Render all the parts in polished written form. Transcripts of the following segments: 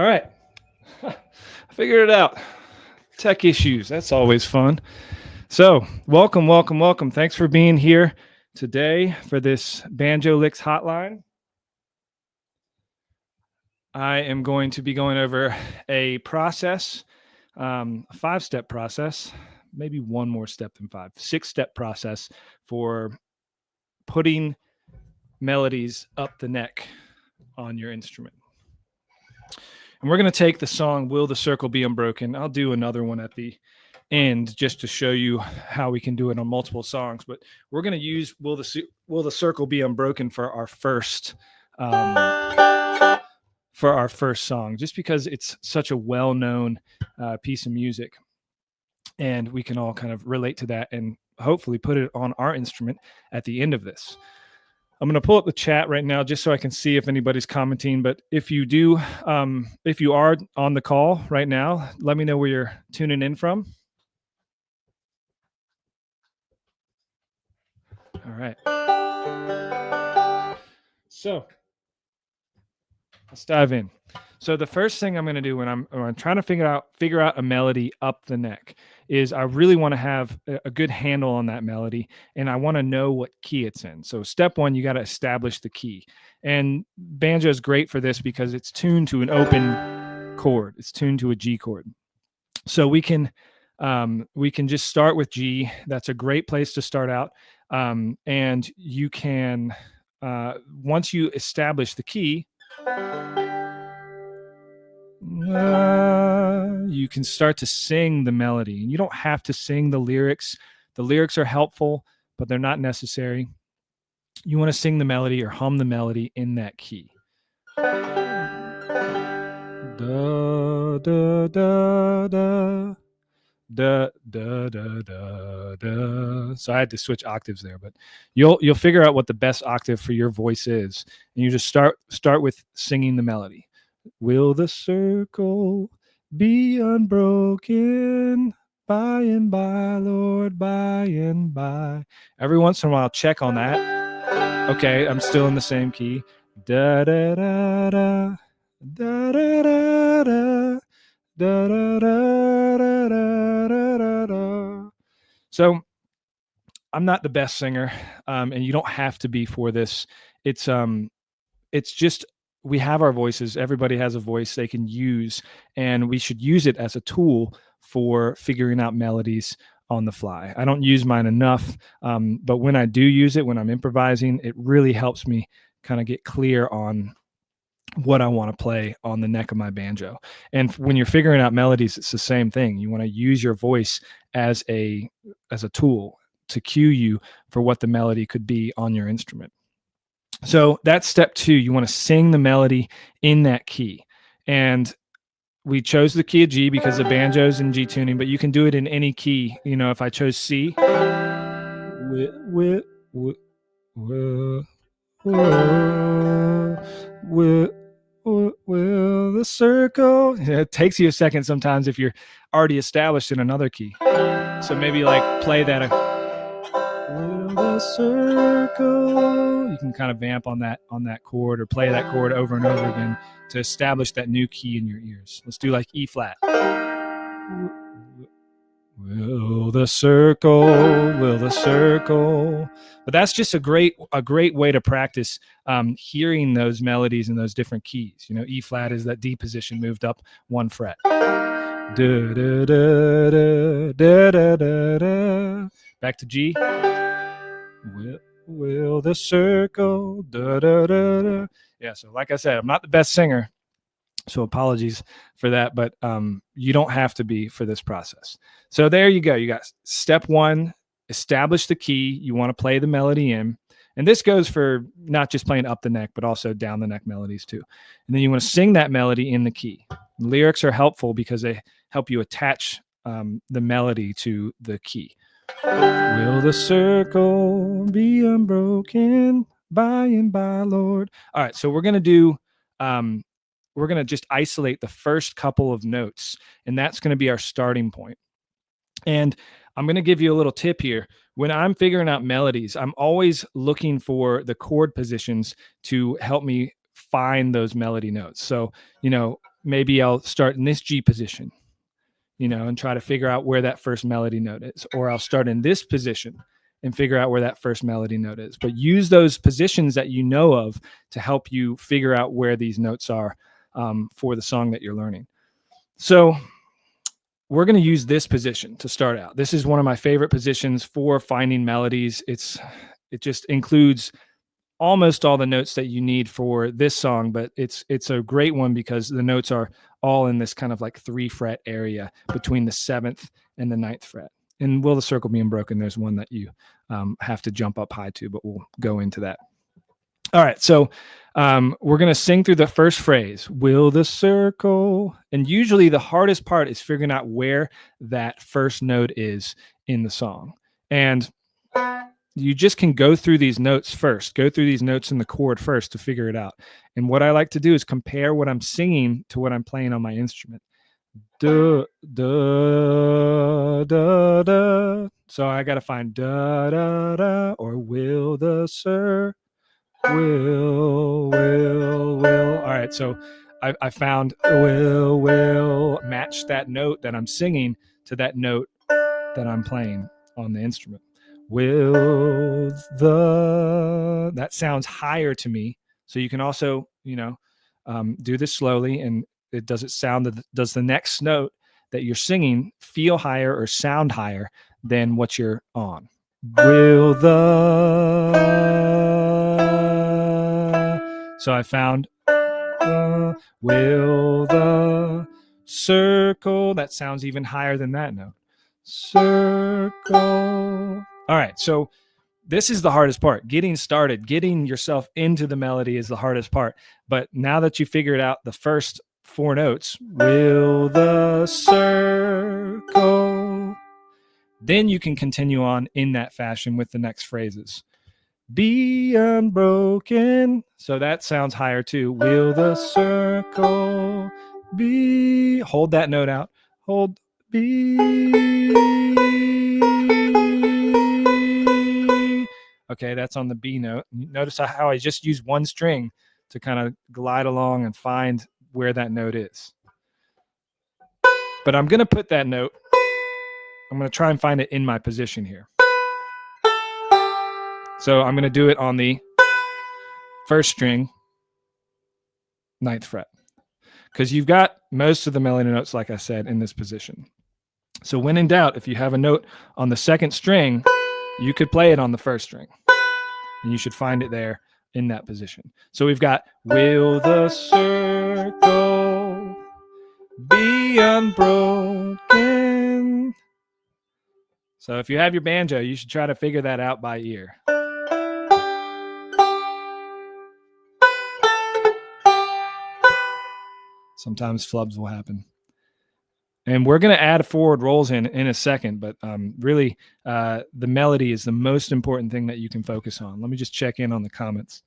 All right. I figured it out. Tech issues. That's always fun. So, welcome, welcome, welcome. Thanks for being here today for this Banjo Licks Hotline. I am going to be going over a process, a 5-step process, maybe one more step than 5, 6-step process for putting melodies up the neck on your instrument. And we're going to take the song Will the Circle Be Unbroken. I'll do another one at the end just to show you how we can do it on multiple songs. But we're going to use Will the Circle Be Unbroken for our first song, just because it's such a well-known piece of music. And we can all kind of relate to that and hopefully put it on our instrument at the end of this. I'm going to pull up the chat right now just so I can see if anybody's commenting. But if you do, if you are on the call right now, let me know where you're tuning in from. All right. So let's dive in. So the first thing I'm going to do when I'm trying to figure out a melody up the neck is I really want to have a good handle on that melody, and I want to know what key it's in. So step one, you got to establish the key. And banjo is great for this because it's tuned to an open chord. It's tuned to a G chord. So we can just start with G. That's a great place to start out. And you can once you establish the key, you can start to sing the melody, and you don't have to sing the lyrics. The lyrics are helpful, but they're not necessary. You want to sing the melody or hum the melody in that key. Da da da da da da da da da. So I had to switch octaves there, but you'll figure out what the best octave for your voice is, and you just start with singing the melody. Will the circle be unbroken by and by, Lord, by and by? Every once in a while, check on that. Okay, I'm still in the same key. Da da da da da da da da da da da da da. So I'm not the best singer, and you don't have to be for this. It's just we have our voices. Everybody has a voice they can use, and we should use it as a tool for figuring out melodies on the fly. I don't use mine enough, but when I do use it, when I'm improvising, it really helps me kind of get clear on what I want to play on the neck of my banjo. And when you're figuring out melodies, it's the same thing. You want to use your voice as a tool to cue you for what the melody could be on your instrument. So that's step 2. You want to sing the melody in that key. And we chose the key of G because the banjo's in G tuning, but you can do it in any key. You know, if I chose C, will the circle. It takes you a second sometimes if you're already established in another key. So maybe like play that. Will the circle. You can kind of vamp on that chord or play that chord over and over again to establish that new key in your ears. Let's do like E flat. Will the circle. But that's just a great way to practice hearing those melodies in those different keys. You know, E flat is that D position moved up 1 fret. Da, da, da, da, da, da, da, da. Back to G. Will the circle. Da, da, da, da. Yeah, so like I said, I'm not the best singer, so apologies for that, but you don't have to be for this process. So there you go. You got step 1, establish the key you want to play the melody in. And this goes for not just playing up the neck, but also down the neck melodies too. And then you want to sing that melody in the key. Lyrics are helpful because they help you attach the melody to the key. Will the circle be unbroken by and by, Lord? All right, so we're going to do, we're going to just isolate the first couple of notes, and that's going to be our starting point. And I'm going to give you a little tip here. When I'm figuring out melodies, I'm always looking for the chord positions to help me find those melody notes. So, you know, maybe I'll start in this G position, and try to figure out where that first melody note is. Or I'll start in this position and figure out where that first melody note is. But use those positions that you know of to help you figure out where these notes are for the song that you're learning. So we're going to use this position to start out. This is one of my favorite positions for finding melodies. It just includes almost all the notes that you need for this song, but it's a great one because the notes are all in this kind of like 3-fret area between the 7th and the 9th fret. And Will the Circle Be Unbroken, there's one that you have to jump up high to, but we'll go into that. All right, so we're going to sing through the first phrase, will the circle. And usually the hardest part is figuring out where that first note is in the song. And you just can go through these notes first, go through these notes in the chord first to figure it out. And what I like to do is compare what I'm singing to what I'm playing on my instrument. Da, da, da, da. So I got to find da, da, da, or will the sir, will. All right, so I found will match that note that I'm singing to that note that I'm playing on the instrument. Will the, that sounds higher to me. So you can also, do this slowly, and does the next note that you're singing feel higher or sound higher than what you're on? Will the, so I found will the circle, that sounds even higher than that note. Circle. All right, so this is the hardest part. Getting started, getting yourself into the melody is the hardest part. But now that you figured out the first 4 notes, will the circle, then you can continue on in that fashion with the next phrases. Be unbroken. So that sounds higher too. Will the circle be, hold that note out. Hold, be. Okay, that's on the B note. Notice how I just used one string to kind of glide along and find where that note is. But I'm going to put that note, I'm going to try and find it in my position here. So I'm going to do it on the first string, 9th fret. Because you've got most of the melody notes, like I said, in this position. So when in doubt, if you have a note on the 2nd string, you could play it on the 1st string. And you should find it there in that position. So we've got, will the circle be unbroken? So if you have your banjo, you should try to figure that out by ear. Sometimes flubs will happen. And we're going to add forward rolls in a second, but really the melody is the most important thing that you can focus on. Let me just check in on the comments.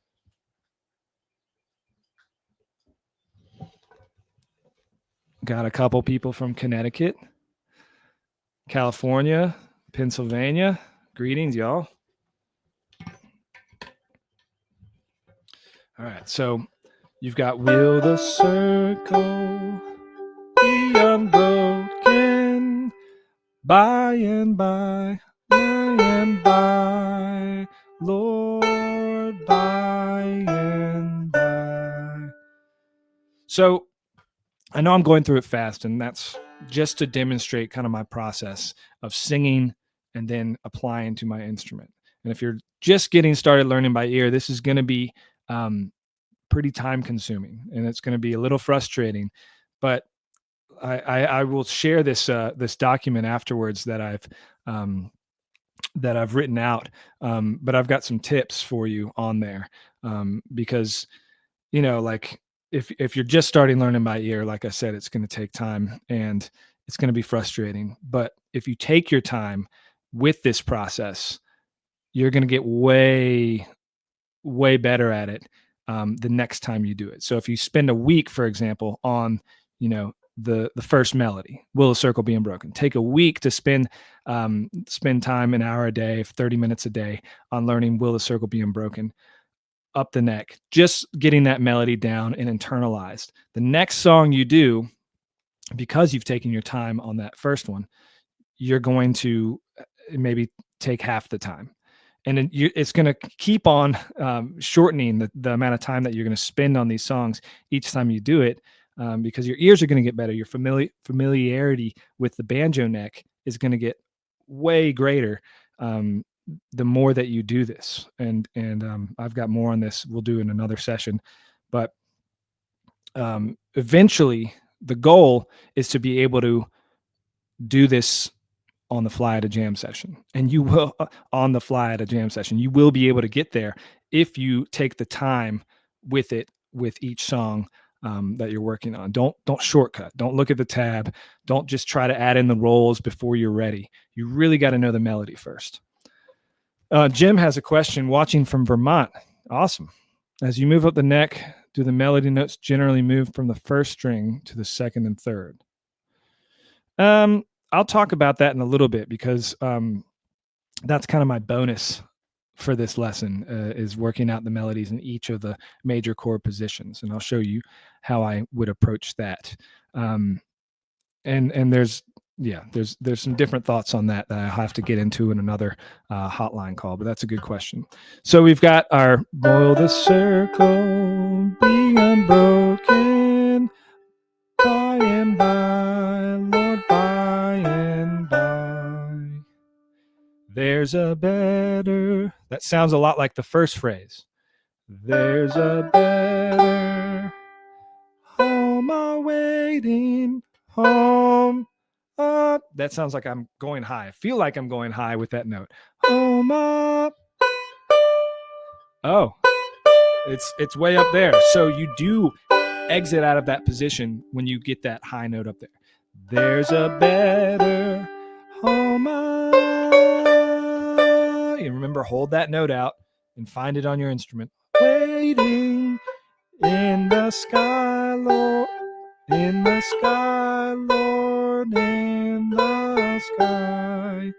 Got a couple people from Connecticut, California, Pennsylvania. Greetings, y'all. All right, so you've got, will the circle be unbroken by and by, Lord, by and by. So I know I'm going through it fast, and that's just to demonstrate kind of my process of singing and then applying to my instrument. And if you're just getting started learning by ear, this is going to be pretty time consuming, and it's going to be a little frustrating, but I will share this this document afterwards that I've written out, but I've got some tips for you on there, because like if you're just starting learning by ear, like I said, it's going to take time and it's going to be frustrating. But if you take your time with this process, you're going to get way better at it the next time you do it. So if you spend a week, for example, on the first melody, will the circle be unbroken, take a week to spend time, an hour a day, 30 minutes a day on learning will the circle be unbroken. up the neck, just getting that melody down and internalized. The next song you do, because you've taken your time on that first one, you're going to maybe take half the time. And it's going to keep on shortening the amount of time that you're going to spend on these songs each time you do it, because your ears are going to get better. Your familiarity with the banjo neck is going to get way greater the more that you do this. And I've got more on this we'll do in another session. But eventually, the goal is to be able to do this on the fly at a jam session, and you will on the fly at a jam session. You will be able to get there if you take the time with it, with each song that you're working on. Don't shortcut. Don't look at the tab. Don't just try to add in the rolls before you're ready. You really got to know the melody first. Jim has a question, watching from Vermont. Awesome. As you move up the neck, do the melody notes generally move from the first string to the second and third? I'll talk about that in a little bit, because that's kind of my bonus for this lesson, is working out the melodies in each of the major chord positions. And I'll show you how I would approach that. And there's some different thoughts on that I have to get into in another hotline call, but that's a good question. So we've got our "Will the circle be unbroken by and by, Lord, by and by. There's a better." That sounds a lot like the first phrase. There's a better home awaiting, home up. That sounds like I'm going high. I feel like I'm going high with that note. Home up. Oh, it's way up there. So you do exit out of that position when you get that high note up there. There's a better home up. You remember, hold that note out and find it on your instrument. Waiting in the sky, Lord, in the sky, Lord, in the sky.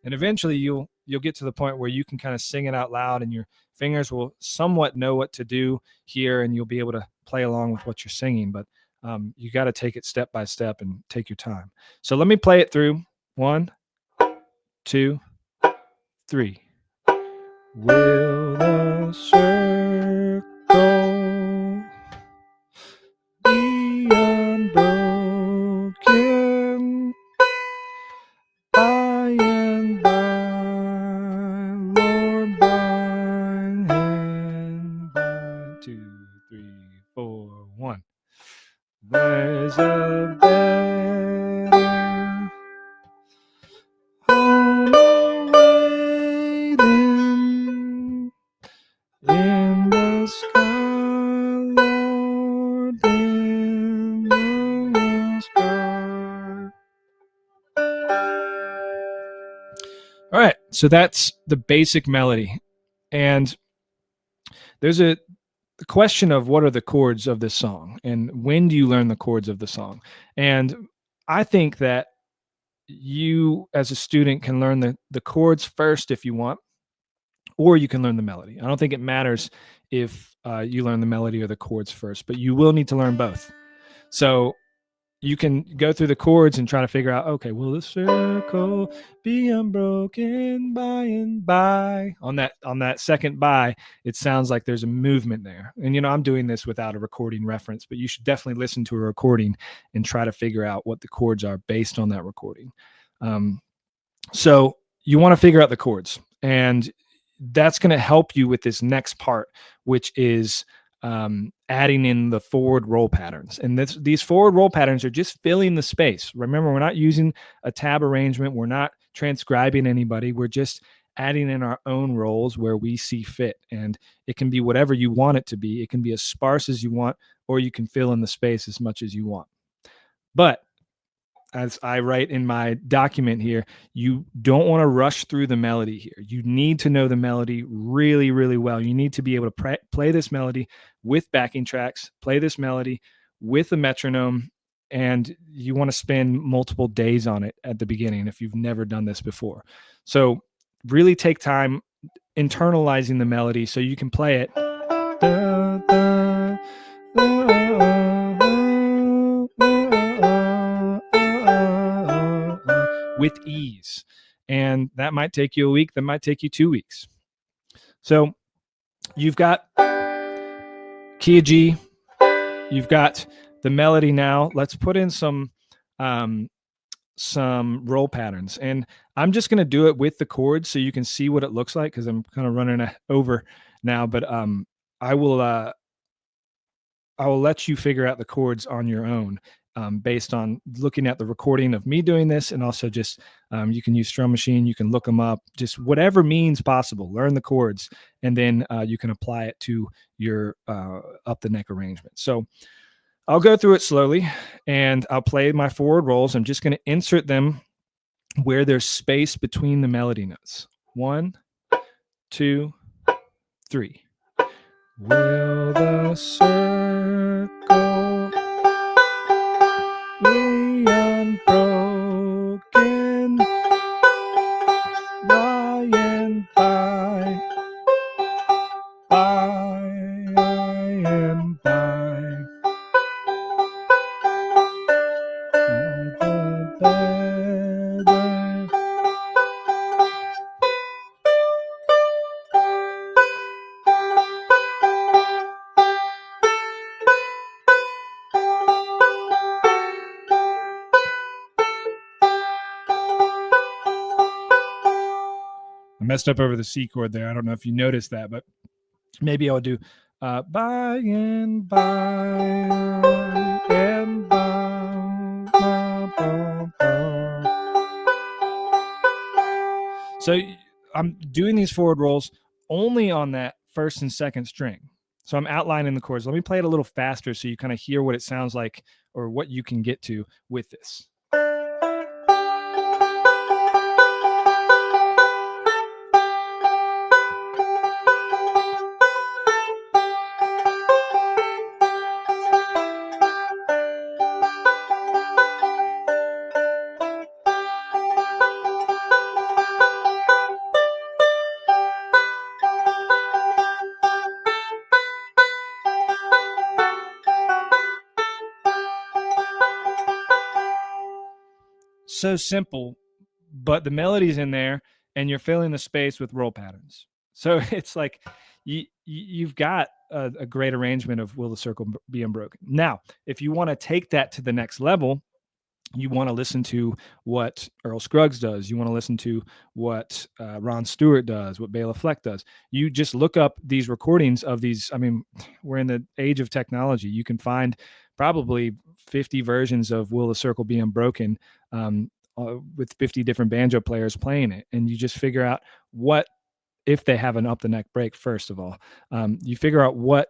And eventually you'll get to the point where you can kind of sing it out loud, and your fingers will somewhat know what to do here, and you'll be able to play along with what you're singing. But you got to take it step by step and take your time. So let me play it through. 1, 2, 3. Will the circle be unbroken by and by, Lord, by and by? 2, 3, 4, 1. There's a better home awaiting in the sky, Lord, in the sky. All right, so that's the basic melody. And there's the question of what are the chords of this song, and when do you learn the chords of the song? And I think that you as a student can learn the chords first if you want, or you can learn the melody. I don't think it matters if you learn the melody or the chords first, but you will need to learn both. So you can go through the chords and try to figure out, okay, will the circle be unbroken by and by? On that second by, it sounds like there's a movement there. And I'm doing this without a recording reference, but you should definitely listen to a recording and try to figure out what the chords are based on that recording. So you want to figure out the chords, and that's going to help you with this next part, which is adding in the forward roll patterns. And these forward roll patterns are just filling the space. Remember, we're not using a tab arrangement. We're not transcribing anybody. We're just adding in our own rolls where we see fit. And it can be whatever you want it to be. It can be as sparse as you want, or you can fill in the space as much as you want. But as I write in my document here, you don't want to rush through the melody here. You need to know the melody really, really well. You need to be able to play this melody with backing tracks, play this melody with a metronome, and you want to spend multiple days on it at the beginning if you've never done this before. So really take time internalizing the melody so you can play it with ease. And that might take you a week, that might take you 2 weeks. So you've got key of G, you've got the melody now. Let's put in some roll patterns. And I'm just going to do it with the chords so you can see what it looks like, because I'm kind of running over now. But I will let you figure out the chords on your own, based on looking at the recording of me doing this, and also just you can use Strum Machine, you can look them up, just whatever means possible. Learn the chords, and then you can apply it to your up the neck arrangement. So I'll go through it slowly, and I'll play my forward rolls. I'm just going to insert them where there's space between the melody notes. 1, 2, 3. Will the circle be unbroken by and by and by? I messed up over the C chord there. I don't know if you noticed that, but maybe I'll do by and by and by. So I'm doing these forward rolls only on that first and second string. So I'm outlining the chords. Let me play it a little faster so you kind of hear what it sounds like, or what you can get to with this. So simple, but the melody's in there, and you're filling the space with roll patterns. So it's like you've got a great arrangement of Will the Circle Be Unbroken. Now, if you want to take that to the next level, you want to listen to what Earl Scruggs does. You want to listen to what Ron Stewart does, what Bela Fleck does. You just look up these recordings of these. I mean, we're in the age of technology. You can find probably 50 versions of Will the Circle Be Unbroken, with 50 different banjo players playing it. And you just figure out what, if they have an up the neck break, first of all, you figure out what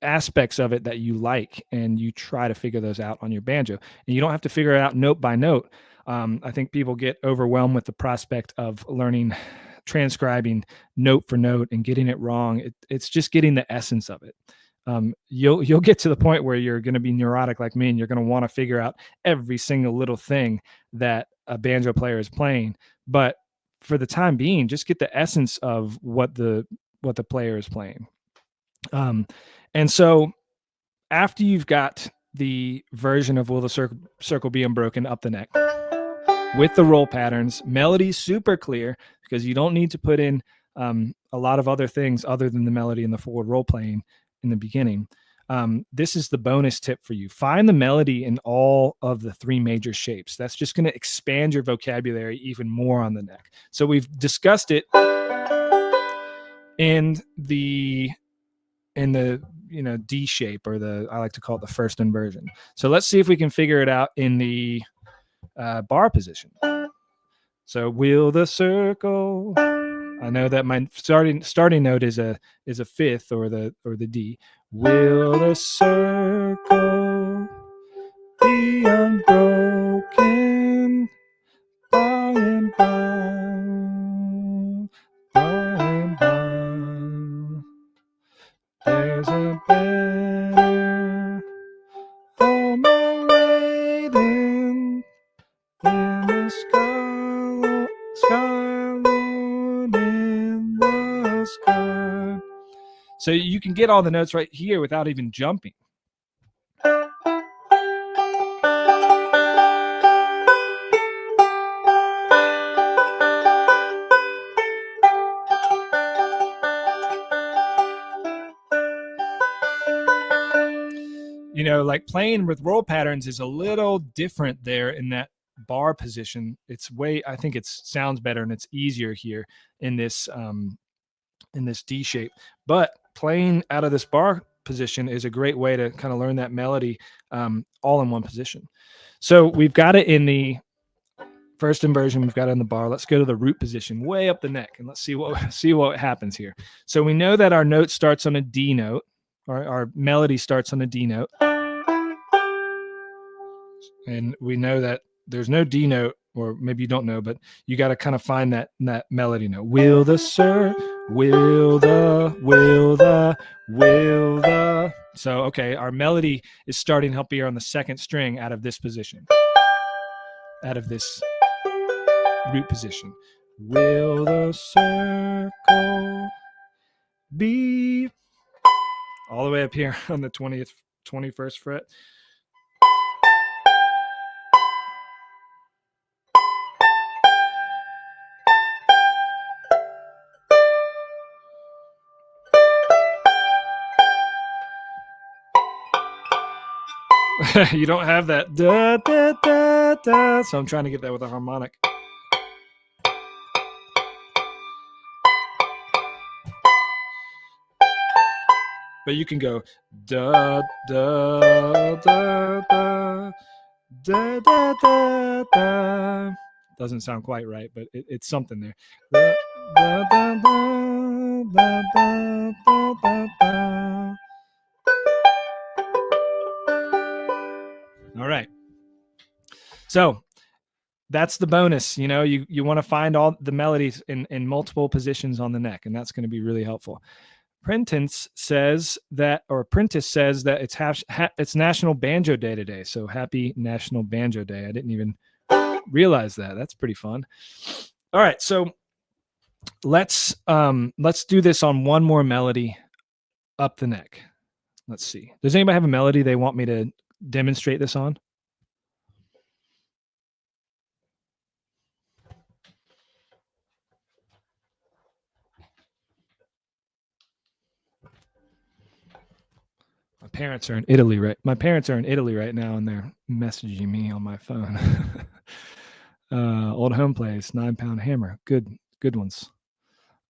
aspects of it that you like, and you try to figure those out on your banjo. And you don't have to figure it out note by note. I think people get overwhelmed with the prospect of learning, transcribing note for note and getting it wrong. It's just getting the essence of it. You'll get to the point where you're going to be neurotic like me, and you're going to want to figure out every single little thing that a banjo player is playing. But for the time being, just get the essence of what the player is playing. And so after you've got the version of Will the Circle Be Unbroken up the neck with the roll patterns, melody super clear, because you don't need to put in a lot of other things other than the melody and the forward roll playing in the beginning. This is the bonus tip for you. Find the melody in all of the 3 major shapes. That's just going to expand your vocabulary even more on the neck. So we've discussed it in the D shape, or I like to call it the first inversion. So let's see if we can figure it out in the bar position. So Will the Circle. I know that my starting note is a fifth, or the D. Will the circle be unbroken by and by, by and by? There's a banner on my waiting in the sky, Lord, in the sky. So you can get all the notes right here without even jumping. You know, like playing with roll patterns is a little different there in that bar position. It's I think it sounds better and it's easier here in this D shape. But playing out of this bar position is a great way to kind of learn that melody all in one position. So we've got it in the first inversion, we've got it in the bar. Let's go to the root position way up the neck and let's see what happens here. So we know that our note starts on a D note, or our melody starts on a D note. And we know that there's no D note, or maybe you don't know, but you got to kind of find that melody note. Will the sir, will the. So, okay, our melody is starting up here on the second string out of this position, out of this root position. Will the circle be all the way up here on the 21st fret? You don't have that da, da, da, da. So I'm trying to get that with a harmonic. But you can go da da da da da da da da. Doesn't sound quite right, but it's something there. Da, da, da, da, da, da, da, da. All right. So that's the bonus. You know, you want to find all the melodies in multiple positions on the neck, and that's going to be really helpful. Prentice says that it's National Banjo Day today. So happy National Banjo Day. I didn't even realize that. That's pretty fun. All right, so let's do this on one more melody up the neck. Let's see. Does anybody have a melody they want me to demonstrate this on? My parents are in Italy right now, and they're messaging me on my phone. Old Home Place, 9 Pound Hammer. Good ones.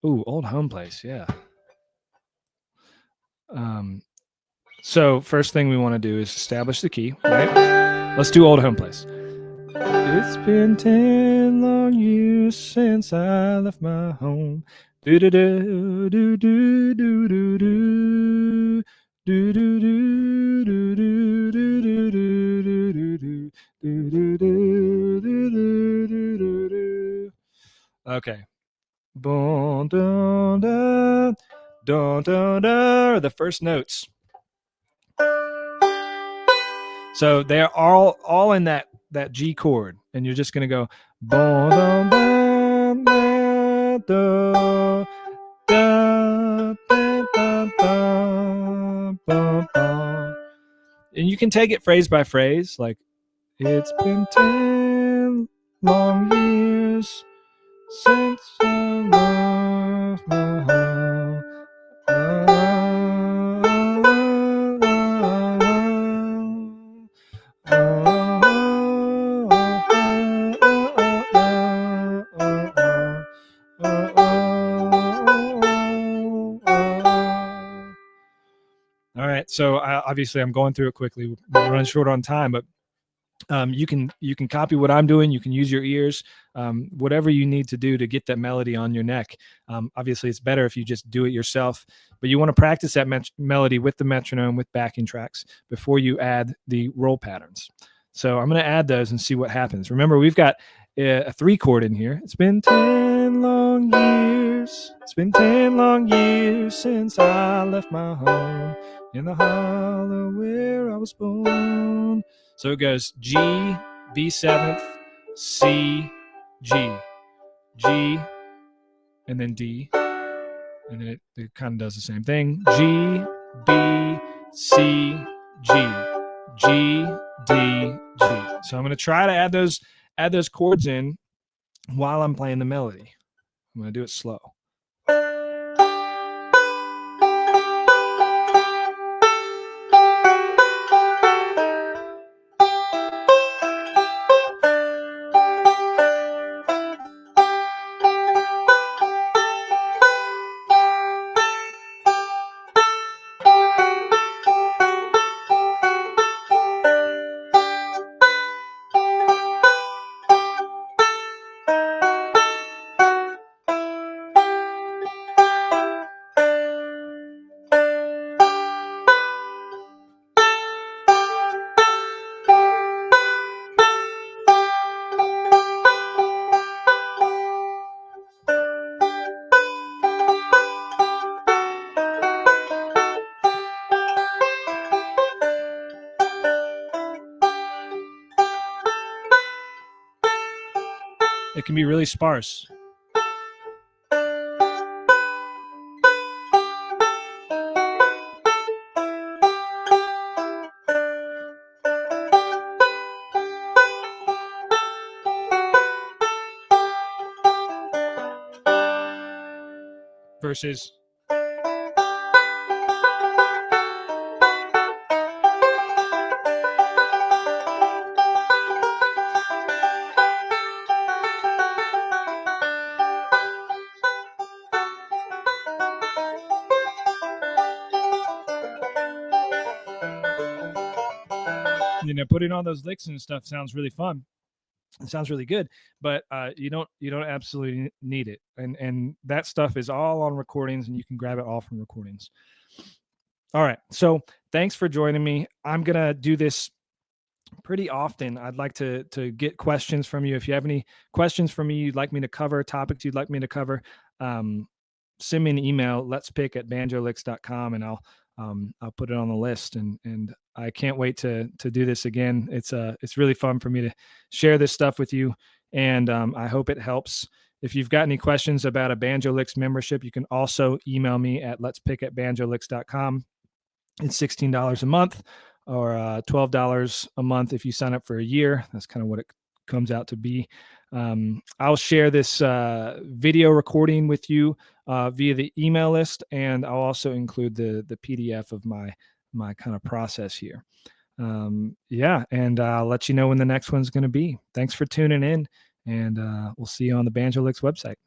Ooh, Old Home Place, yeah. So first thing we want to do is establish the key, right? Let's do Old Home Place. It's been 10 long years since I left my home. Do do do do do do do do. Do do do do do do do do do do do do do. Okay. Boom, dun, dun, dun, dun, dun, the first notes. So they're all in that G chord, and you're just gonna go boom, dun, dun, dun, dun. And you can take it phrase by phrase, like it's been 10 long years since I left my home. All right, so obviously I'm going through it quickly. We're running short on time, but you can copy what I'm doing. You can use your ears, whatever you need to do to get that melody on your neck. Obviously, it's better if you just do it yourself, but you want to practice that melody with the metronome, with backing tracks before you add the roll patterns. So I'm going to add those and see what happens. Remember, we've got a 3 chord in here. It's been 10 long years. It's been 10 long years since I left my home in the hollow where I was born. So it goes G, B7th, C, G, G, and then D, and then it kind of does the same thing. G, B, C, G, G, D, G. So I'm going to try to add those chords in while I'm playing the melody. I'm going to do it slow. It can be really sparse. Versus putting on those licks and stuff sounds really fun. It sounds really good, but you don't absolutely need it, and that stuff is all on recordings, and you can grab it all from recordings. All right, so thanks for joining me. I'm gonna do this pretty often. I'd like to get questions from you. If you have any questions for me you'd like me to cover, topics you'd like me to cover, send me an email, letspick@banjolicks.com, and I'll put it on the list. And I can't wait to do this again. It's really fun for me to share this stuff with you, and I hope it helps. If you've got any questions about a Banjo Licks membership, you can also email me at letspick@banjolicks.com. It's $16 a month, or $12 a month if you sign up for a year. That's kind of what it comes out to be. I'll share this video recording with you via the email list, and I'll also include the PDF of my kind of process here. Yeah, and I'll let you know when the next one's going to be. Thanks for tuning in, and we'll see you on the Banjo Licks website.